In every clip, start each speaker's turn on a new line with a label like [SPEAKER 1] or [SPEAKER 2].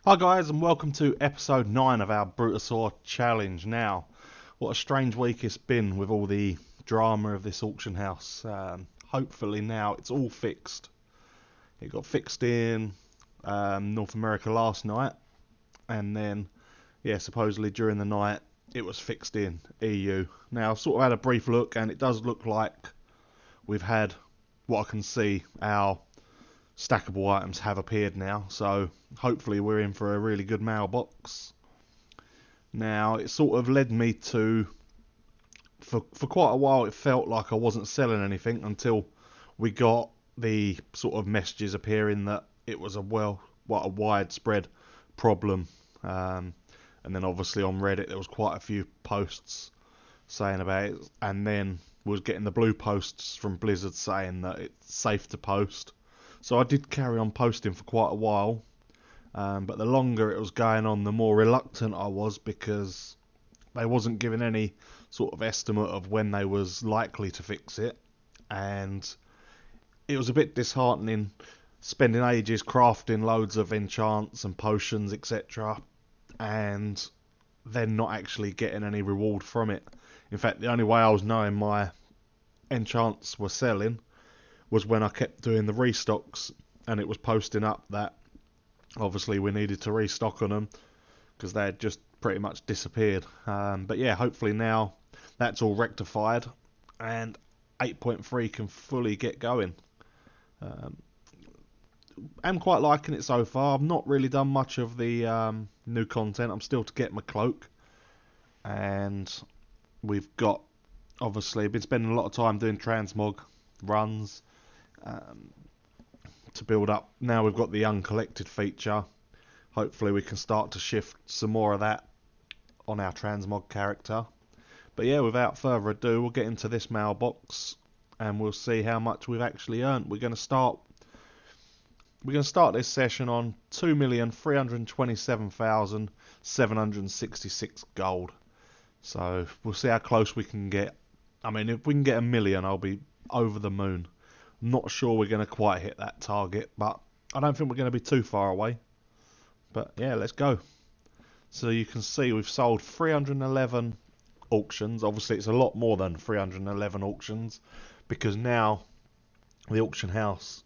[SPEAKER 1] Hi guys, and welcome to episode 9 of our Brutosaur challenge. Now, what a strange week it's been with all the drama of this auction house. Hopefully now it's all fixed. It got fixed in North America last night, and then, yeah, supposedly during the night it was fixed in EU. Now, I've sort of had a brief look, and it does look like we've had, what I can see, our stackable items have appeared now, so hopefully we're in for a really good mailbox. Now, it sort of led me to, for quite a while it felt like I wasn't selling anything until we got the sort of messages appearing that it was what a widespread problem. And then obviously on Reddit there was quite a few posts saying about it, and then was getting the blue posts from Blizzard saying that it's safe to post. So I did carry on posting for quite a while, but the longer it was going on, the more reluctant I was, because they wasn't giving any sort of estimate of when they was likely to fix it, and it was a bit disheartening spending ages crafting loads of enchants and potions, etc., and then not actually getting any reward from it. In fact, the only way I was knowing my enchants were selling was when I kept doing the restocks, and it was posting up that obviously we needed to restock on them because they had just pretty much disappeared. But yeah, hopefully now that's all rectified and 8.3 can fully get going. Um, I'm quite liking it so far. I've not really done much of the new content. I'm still to get my cloak, and we've got, obviously been spending a lot of time doing transmog runs, um, to build up. Now we've got the uncollected feature. Hopefully we can start to shift some more of that on our transmog character. But yeah, without further ado, we'll get into this mailbox and we'll see how much we've actually earned. We're going to start this session on 2,327,766 gold. So we'll see how close we can get. I mean, if we can get 1,000,000, I'll be over the moon. Not sure we're going to quite hit that target, but I don't think we're going to be too far away. But yeah, let's go. So you can see we've sold 311 auctions. Obviously it's a lot more than 311 auctions, because now the auction house,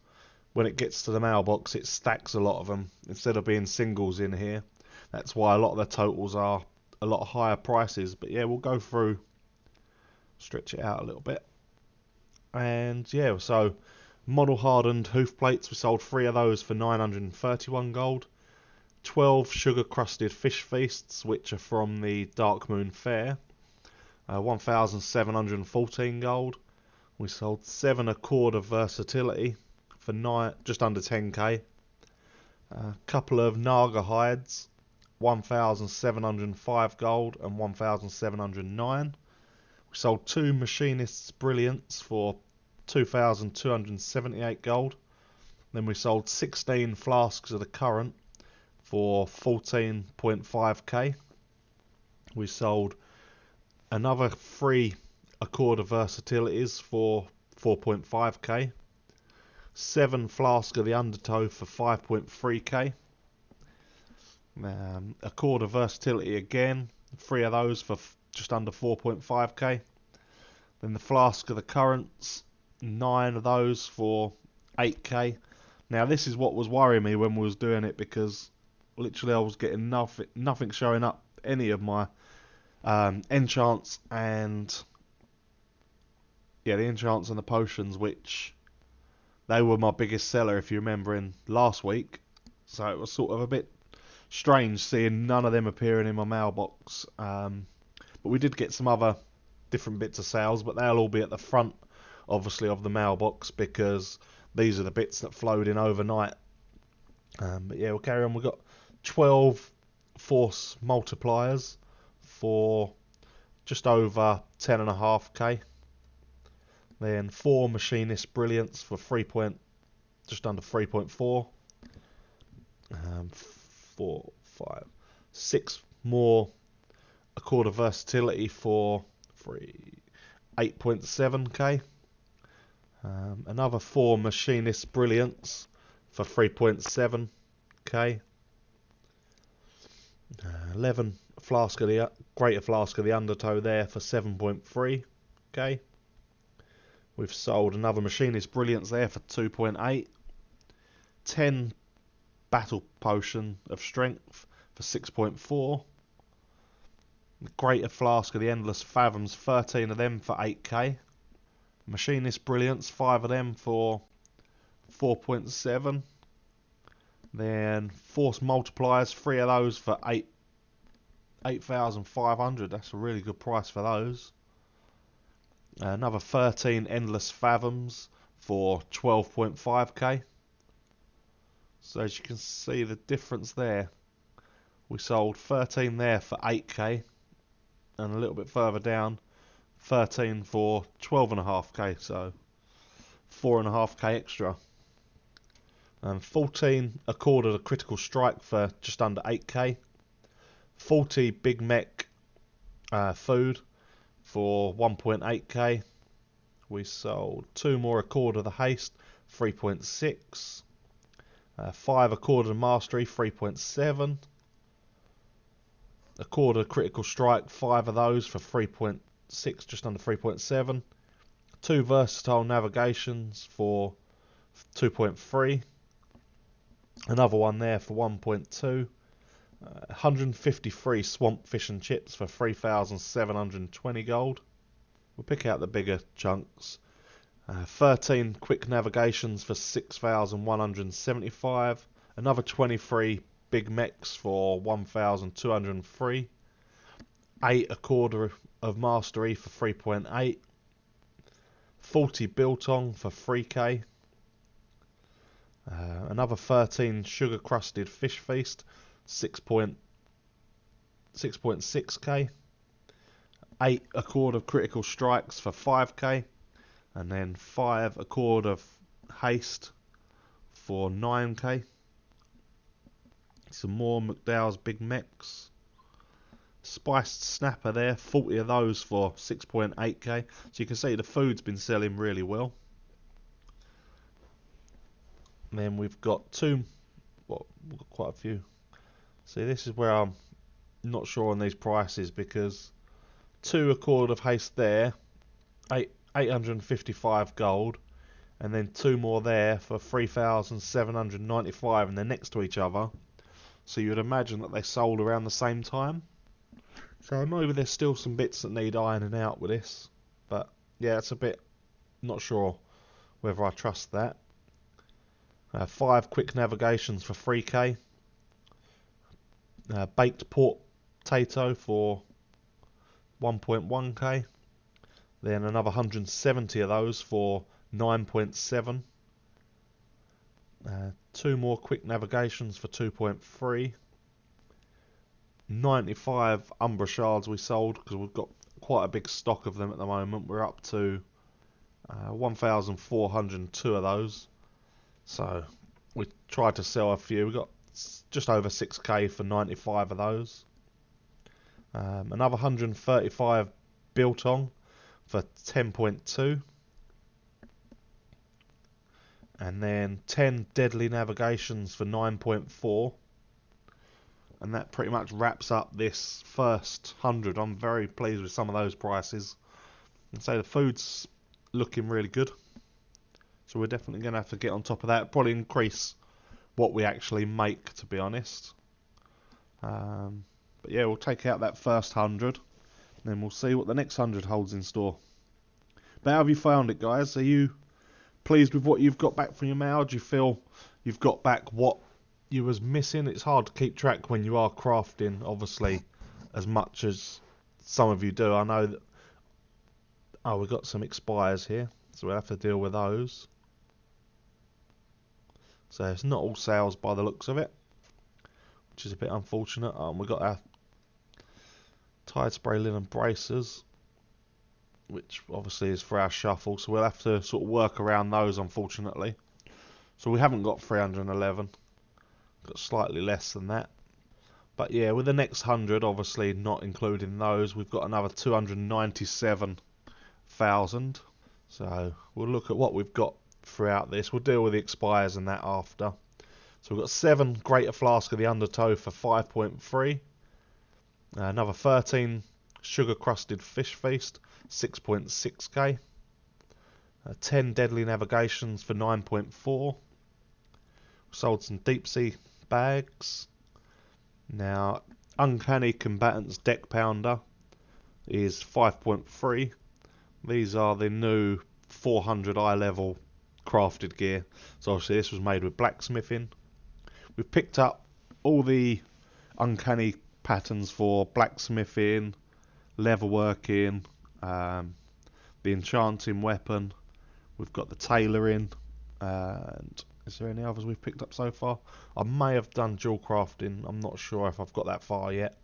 [SPEAKER 1] when it gets to the mailbox, it stacks a lot of them instead of being singles in here. That's why a lot of the totals are a lot higher prices. But yeah, we'll go through, stretch it out a little bit. And yeah, so model hardened hoof plates, we sold 3 of those for 931 gold. 12 sugar crusted fish feasts, which are from the Dark Moon Fair, 1,714 gold. We sold 7 Accord of Versatility for just under 10k. A couple of Naga hides, 1,705 gold and 1,709. We sold 2 Machinist's Brilliance for 2,278 gold. Then we sold 16 flasks of the current for 14.5k. We sold another 3 Accord of Versatilities for 4.5k. 7 flask of the Undertow for 5.3k. Accord of Versatility again, 3 of those for just under 4.5k. Then the flask of the currents, 9 of those for 8k. Now this is what was worrying me when we was doing it, because literally I was getting nothing showing up any of my enchants, and yeah, the enchants and the potions, which they were my biggest seller if you remember in last week. So it was sort of a bit strange seeing none of them appearing in my mailbox. But we did get some other different bits of sales, but they'll all be at the front obviously of the mailbox, because these are the bits that flowed in overnight. But yeah, we'll carry on. We've got 12 force multipliers for just over 10.5k. Then 4 machinist brilliance for just under 3.4. 4, 5, 6 more Accord of Versatility for 8.7k. Another 4 machinist brilliance for 3.7k. 11 flask of the greater flask of the undertow there for 7.3k. We've sold another Machinist Brilliance there for 2.8. 10 Battle Potion of Strength for 6.4. The greater flask of the Endless Fathoms, 13 of them for 8k. Machinist Brilliance, 5 of them for 4.7. Then Force Multipliers, 3 of those for 8,500. That's a really good price for those. Another 13 Endless Fathoms for 12.5k. So as you can see the difference there, we sold 13 there for 8k, and a little bit further down 13 for 12.5k, so 4.5k extra. And 14 Accord of the Critical Strike for just under 8k. 40 Big Mech food for 1.8k. We sold 2 more Accord of the Haste, 3.6. 5 Accord of the Mastery, 3.7. Accord of the Critical Strike, 5 of those for 3.6, just under 3.7. 2 Versatile Navigations for 2.3. Another one there for 1.2. 153 Swamp Fish and Chips for 3,720 gold. We'll pick out the bigger chunks. 13 Quick Navigations for 6,175. Another 23 Big Mechs for 1,203. 8 Accord of Mastery for 3.8. 40 Biltong for 3k. Another 13 Sugar Crusted Fish Feast, 6.6k. 8 Accord of Critical Strikes for 5k. And then 5 Accord of Haste for 9k. Some more McDowell's Big Mechs. Spiced Snapper there, 40 of those for 6.8k. So you can see the food's been selling really well. And then we've got we've got quite a few. See, this is where I'm not sure on these prices, because 2 Accord of Haste there, 855 gold, and then 2 more there for 3,795, and they're next to each other. So you would imagine that they sold around the same time. So maybe there's still some bits that need ironing out with this, but yeah, it's a bit not sure whether I trust that. 5 Quick Navigations for 3k. Baked Pork Potato for 1.1k. Then another 170 of those for 9.7. 2 more Quick Navigations for 2.3. 95 Umbra Shards we sold, because we've got quite a big stock of them at the moment. We're up to 1,402 of those. So we tried to sell a few. We got just over 6k for 95 of those. Another 135 Biltong for 10.2. And then 10 Deadly Navigations for 9.4. And that pretty much wraps up this first 100. I'm very pleased with some of those prices. And so the food's looking really good. So we're definitely going to have to get on top of that. Probably increase what we actually make, to be honest. But yeah, we'll take out that first 100. And then we'll see what the next 100 holds in store. But how have you found it, guys? Are you pleased with what you've got back from your mail? Do you feel you've got back what you was missing? It's hard to keep track when you are crafting, obviously, as much as some of you do. I know that... Oh, we've got some expires here, so we'll have to deal with those. So it's not all sales by the looks of it, which is a bit unfortunate. We've got our Tide Spray Linen Bracers, which obviously is for our shuffle, so we'll have to sort of work around those, unfortunately. So we haven't got 311, got slightly less than that. But yeah, with the next 100, obviously not including those, we've got another 297,000. So we'll look at what we've got throughout this. We'll deal with the expires and that after. So we've got 7 Greater Flask of the Undertow for 5.3. Another 13 sugar crusted fish feast, 6.6k. 10 deadly navigations for 9.4. Sold some deep sea bags. Now, Uncanny Combatants Deck Pounder is 5.3. These are the new 400 eye level crafted gear. So obviously this was made with blacksmithing. We've picked up all the uncanny patterns for blacksmithing, leatherworking, the enchanting weapon. We've got the tailoring, and is there any others we've picked up so far? I may have done dual crafting. I'm not sure if I've got that far yet.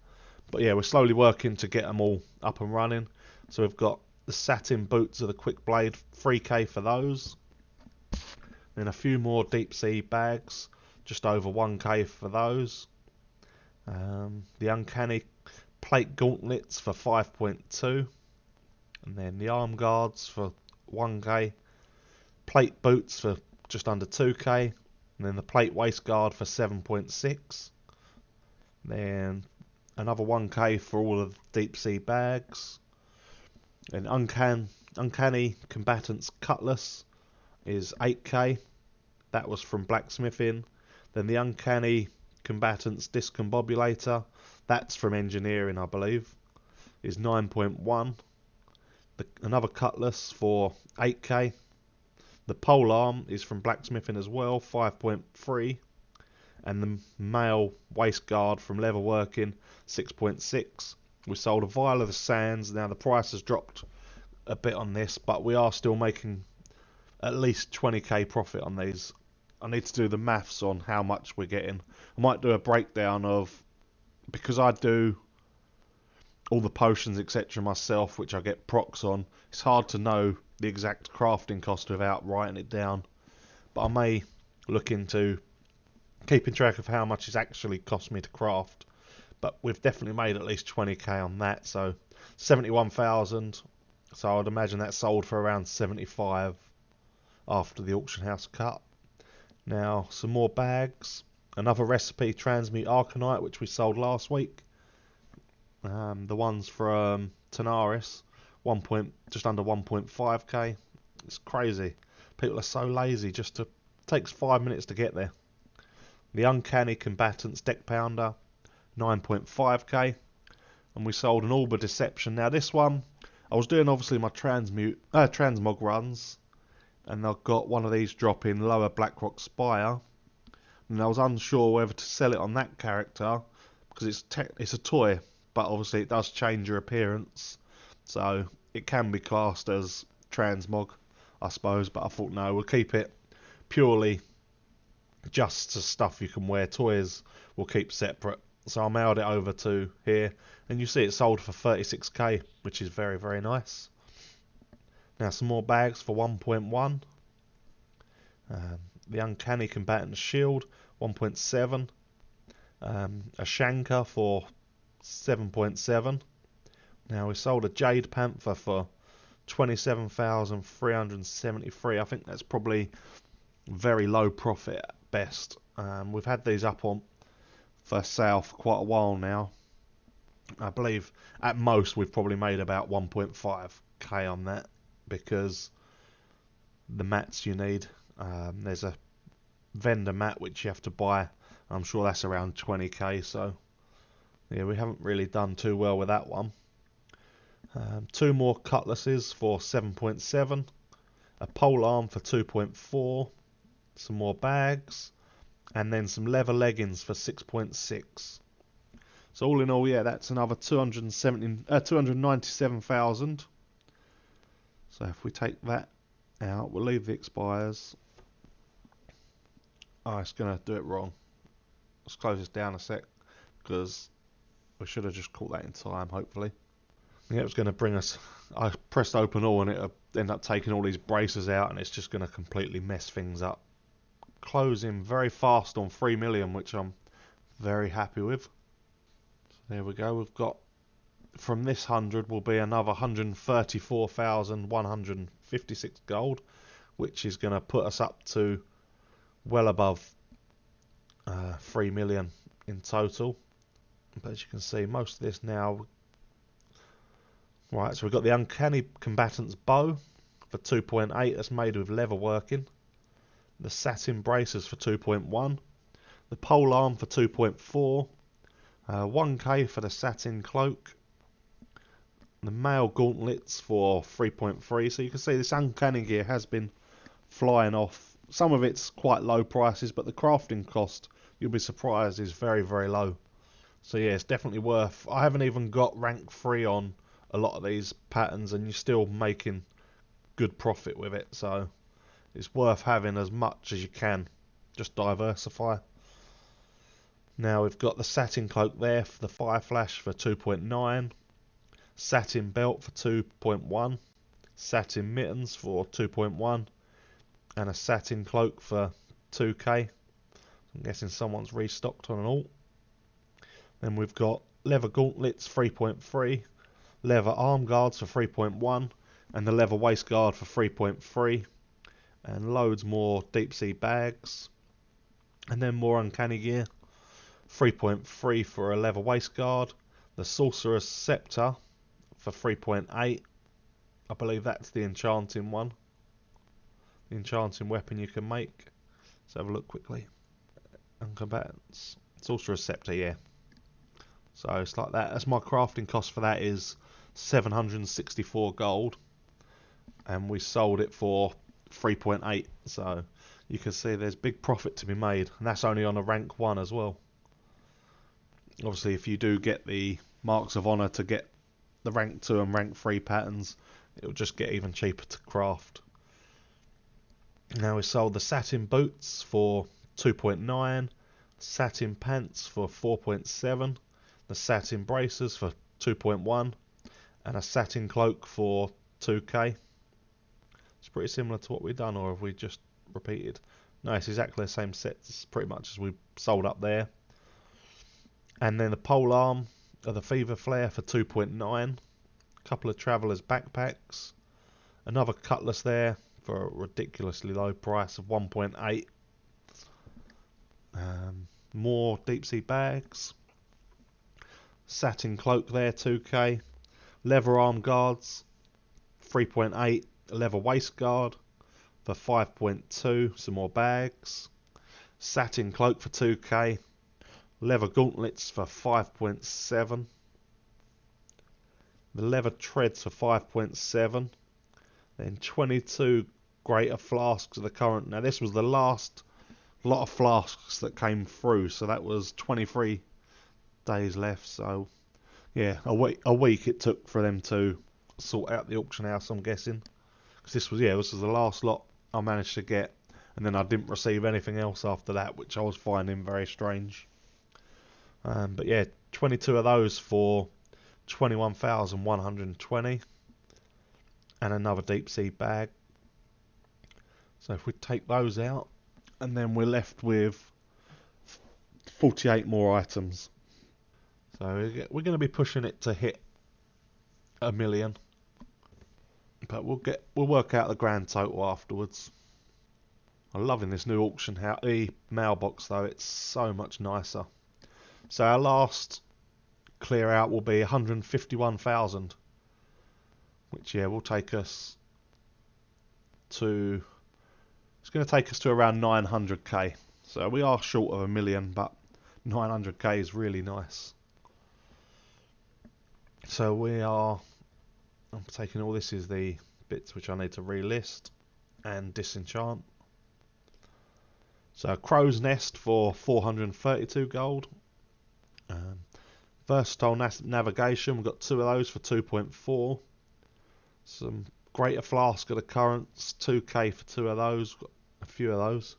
[SPEAKER 1] But yeah, we're slowly working to get them all up and running. So we've got the satin boots of the quick blade, 3k for those. Then a few more deep sea bags, just over 1k for those. The uncanny plate gauntlets for 5.2. And then the arm guards for 1k. Plate boots for just under 2k. And then the plate waist guard for 7.6. Then another 1k for all of the deep sea bags. And uncanny combatants cutlass is 8k. That was from blacksmithing. Then the uncanny combatants discombobulator, that's from engineering, I believe, is 9.1. Another cutlass for 8k. The pole arm is from blacksmithing as well, 5.3. And the male waist guard from leatherworking, 6.6. We sold a vial of the sands. Now the price has dropped a bit on this, but we are still making at least 20k profit on these. I need to do the maths on how much we're getting. I might do a breakdown of, because I do all the potions etc myself, which I get procs on, it's hard to know the exact crafting cost without writing it down. But I may look into keeping track of how much it's actually cost me to craft. But we've definitely made at least 20k on that, so 71,000. So I'd imagine that sold for around 75 after the auction house cut. Now some more bags. Another recipe transmute arcanite, which we sold last week. The ones from Tenaris, just under 1.5k. It's crazy. People are so lazy. Takes 5 minutes to get there. The uncanny combatants deck pounder, 9.5k. And we sold an Alba Deception. Now this one, I was doing obviously my transmog runs, and I've got one of these drop in Lower Blackrock Spire, and I was unsure whether to sell it on that character because it's a toy, but obviously it does change your appearance, so it can be classed as transmog, I suppose. But I thought no, we'll keep it purely just to stuff you can wear. Toys we'll keep separate. So I mailed it over to here, and you see it sold for 36k, which is very, very nice. Now some more bags for 1.1. The Uncanny Combatant Shield, 1.7. A Shanker for 7.7. Now we sold a Jade Panther for 27,373. I think that's probably very low profit at best. We've had these up on for sale for quite a while now. I believe at most we've probably made about 1.5k on that, because the mats you need, there's a vendor mat which you have to buy. I'm sure that's around 20k, so yeah, we haven't really done too well with that one. Two more cutlasses for 7.7, a pole arm for 2.4, some more bags, and then some leather leggings for 6.6. So all in all, yeah, that's another 297,000. So if we take that out, we'll leave the expires. Oh, it's going to do it wrong. Let's close this down a sec, because we should have just caught that in time, hopefully. Yeah, it was going to bring us... I pressed open all and it ended up taking all these braces out, and it's just going to completely mess things up. Closing very fast on 3 million, which I'm very happy with. So there we go. We've got, from this 100 will be another 134,156 gold, which is going to put us up to well above 3 million in total. But as you can see, most of this now. Right, so we've got the Uncanny Combatant's Bow for 2.8. That's made with leather working. The Satin Bracers for 2.1. The Pole Arm for 2.4. 1k for the Satin Cloak. The Mail Gauntlets for 3.3. So you can see this Uncanny gear has been flying off. Some of it's quite low prices, but the crafting cost, you'll be surprised, is very, very low. So yeah, it's definitely worth. I haven't even got rank 3 on a lot of these patterns, and you're still making good profit with it. So it's worth having as much as you can. Just diversify. Now we've got the Satin Cloak there for the Fire Flash for 2.9. Satin Belt for 2.1. Satin Mittens for 2.1. And a Satin Cloak for 2k. I'm guessing someone's restocked on an alt. Then we've got Leather Gauntlets 3.3. Leather Arm Guards for 3.1. And the Leather Waist Guard for 3.3. And loads more deep sea bags. And then more Uncanny gear. 3.3 for a leather waist guard. The Sorcerer's Scepter for 3.8. I believe that's the enchanting one. The enchanting weapon you can make. Let's have a look quickly. Uncombatants. Sorcerer's Scepter, yeah. So it's like that. That's my crafting cost for that is 764 gold. And we sold it for 3.8. So you can see there's big profit to be made. And that's only on a rank 1 as well. Obviously, if you do get the Marks of Honor to get the rank 2 and rank 3 patterns, it'll just get even cheaper to craft. Now we sold the Satin Boots for 2.9, Satin Pants for 4.7, the Satin Bracers for 2.1, and a Satin Cloak for 2k. It's pretty similar to what we've done, or have we just repeated? No, it's exactly the same sets pretty much as we sold up there. And then the Pole Arm of the Fever Flare for 2.9. A couple of Traveller's Backpacks. Another Cutlass there for a ridiculously low price of 1.8. More Deep Sea Bags. Satin Cloak there, 2k. Leather Arm Guards, 3.8. Leather Waist Guard for 5.2. Some more bags. Satin Cloak for 2k. Leather Gauntlets for 5.7. The Leather Treads for 5.7. Then 22 Greater Flasks of the current. Now this was the last lot of flasks that came through, so that was 23 days left. So yeah, a week it took for them to sort out the auction house, I'm guessing. Because this was the last lot I managed to get, and then I didn't receive anything else after that, which I was finding very strange. But yeah, 22 of those for 21,120, and another deep sea bag. So if we take those out, and then we're left with 48 more items. So we're going to be pushing it to hit 1 million, but we'll work out the grand total afterwards. I'm loving this new auction house. The mailbox though, it's so much nicer. So our last clear out will be 151,000, which will take us to. It's going to take us to around 900k. So we are short of 1 million, but 900k is really nice. So I'm taking all this is the bits which I need to relist and disenchant. So Crow's Nest for 432 gold. Versatile Navigation, we've got 2 of those for 2.4. Some Greater Flask of the Currents, 2k for 2 of those. Got a few of those.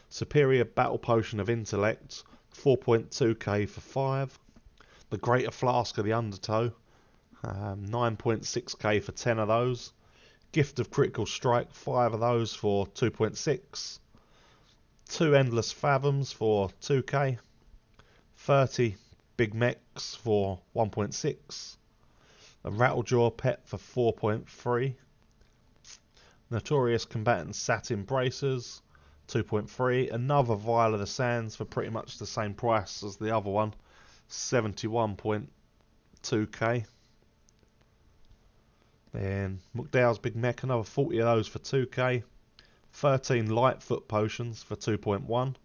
[SPEAKER 1] Superior Battle Potion of Intellect, 4.2k for 5. The Greater Flask of the Undertow, 9.6k for 10 of those. Gift of Critical Strike, 5 of those for 2.6. 2 Endless Fathoms for 2k. 30 Big Mechs for 1.6. A Rattlejaw Pet for 4.3. Notorious Combatant Satin Bracers, 2.3. Another Vial of the Sands for pretty much the same price as the other one, 71.2k. Then McDowell's Big Mech, another 40 of those for 2k. 13 Lightfoot potions for 2.1.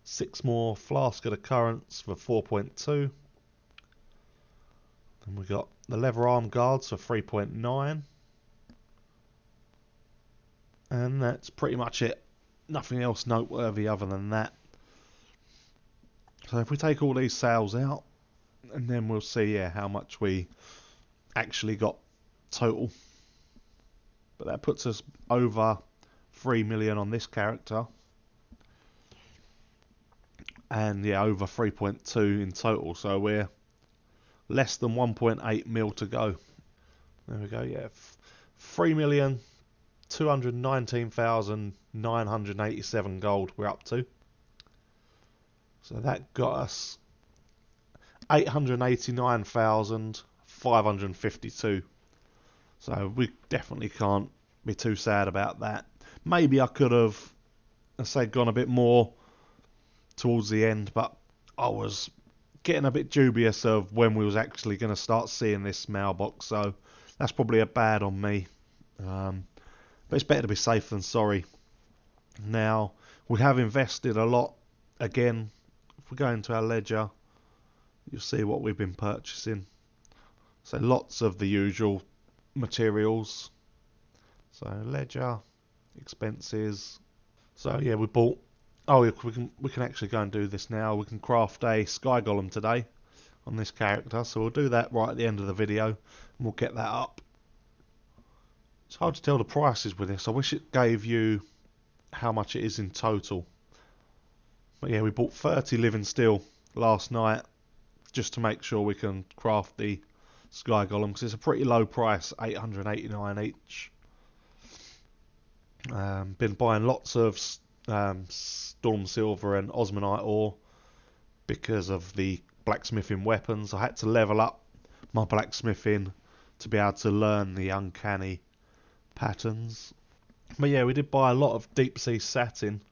[SPEAKER 1] 6 more Flask of the Currents for 4.2. Then we got the Leather Arm Guards for 3.9. And that's pretty much it. Nothing else noteworthy other than that. So if we take all these sales out, and then we'll see how much we actually got total. But that puts us over 3 million on this character. And over 3.2 in total. So we're less than 1.8 mil to go. There we go, 3,219,987 gold we're up to. So that got us 889,552. So we definitely can't be too sad about that. Maybe I could have, let's say, gone a bit more towards the end, but I was getting a bit dubious of when we was actually going to start seeing this mailbox. So that's probably a bad on me. But it's better to be safe than sorry. Now, we have invested a lot. Again, if we go into our ledger, you'll see what we've been purchasing. So lots of the usual materials. So ledger, expenses. So we bought. Oh, we can actually go and do this now. We can craft a Sky Golem today on this character. So we'll do that right at the end of the video, and we'll get that up. It's hard to tell the prices with this. I wish it gave you how much it is in total. But we bought 30 living steel last night just to make sure we can craft the Sky Golem, because it's a pretty low price, 889 each. Been buying lots of Storm Silver and Osmanite ore because of the blacksmithing weapons. I had to level up my blacksmithing to be able to learn the uncanny patterns. But we did buy a lot of deep sea satin.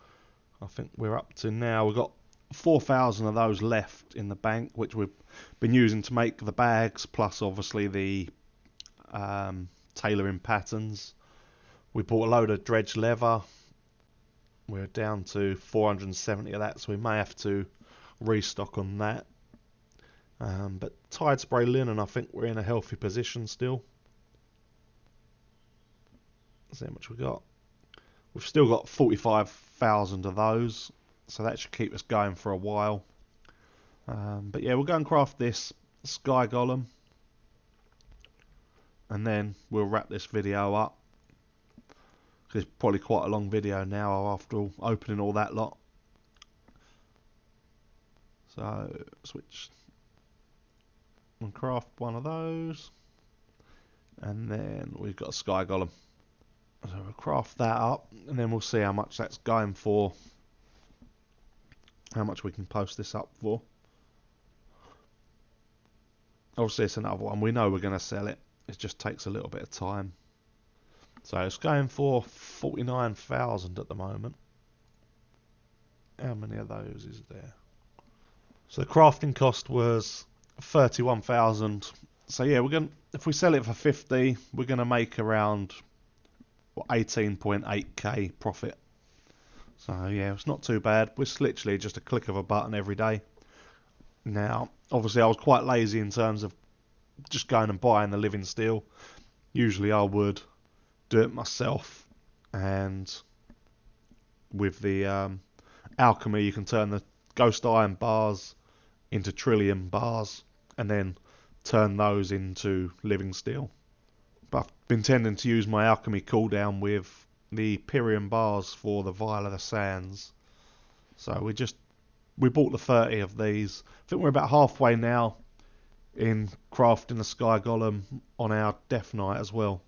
[SPEAKER 1] I think we're up to now, we've got 4,000 of those left in the bank, which we've been using to make the bags, plus obviously the tailoring patterns. We bought a load of dredge leather. We're down to 470 of that, so we may have to restock on that. But Tide Spray linen, I think we're in a healthy position still. Let's see how much we got. We've still got 45,000 of those, so that should keep us going for a while. But we'll go and craft this Sky Golem, and then we'll wrap this video up. It's probably quite a long video now after opening all that lot. So switch and craft one of those, and then we've got a Sky Golem. So we'll craft that up, and then we'll see how much that's going for, how much we can post this up for. Obviously it's another one, we know we're going to sell it, it just takes a little bit of time. So it's going for 49,000 at the moment. How many of those is there? So the crafting cost was 31,000. So we're going, if we sell it for 50, we're going to make around 18.8k profit. So it's not too bad. It's literally just a click of a button every day. Now, obviously I was quite lazy in terms of just going and buying the living steel. Usually I would do it myself, and with the alchemy you can turn the ghost iron bars into trillium bars and then turn those into living steel. But I've been tending to use my alchemy cooldown with the Pyrian bars for the Vial of the Sands. So we bought the 30 of these. I think we're about halfway now in crafting the Sky Golem on our Death Knight as well.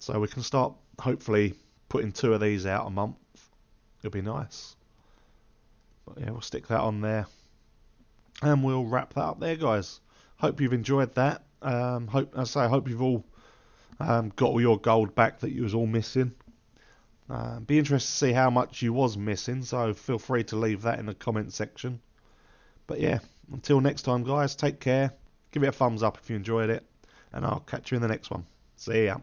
[SPEAKER 1] So we can start hopefully putting 2 of these out a month. It'll be nice. But we'll stick that on there, and we'll wrap that up there, guys. Hope you've enjoyed that. Hope you've all got all your gold back that you was all missing. Be interested to see how much you was missing, so feel free to leave that in the comment section. But Until next time, guys, take care. Give it a thumbs up if you enjoyed it, and I'll catch you in the next one. See ya.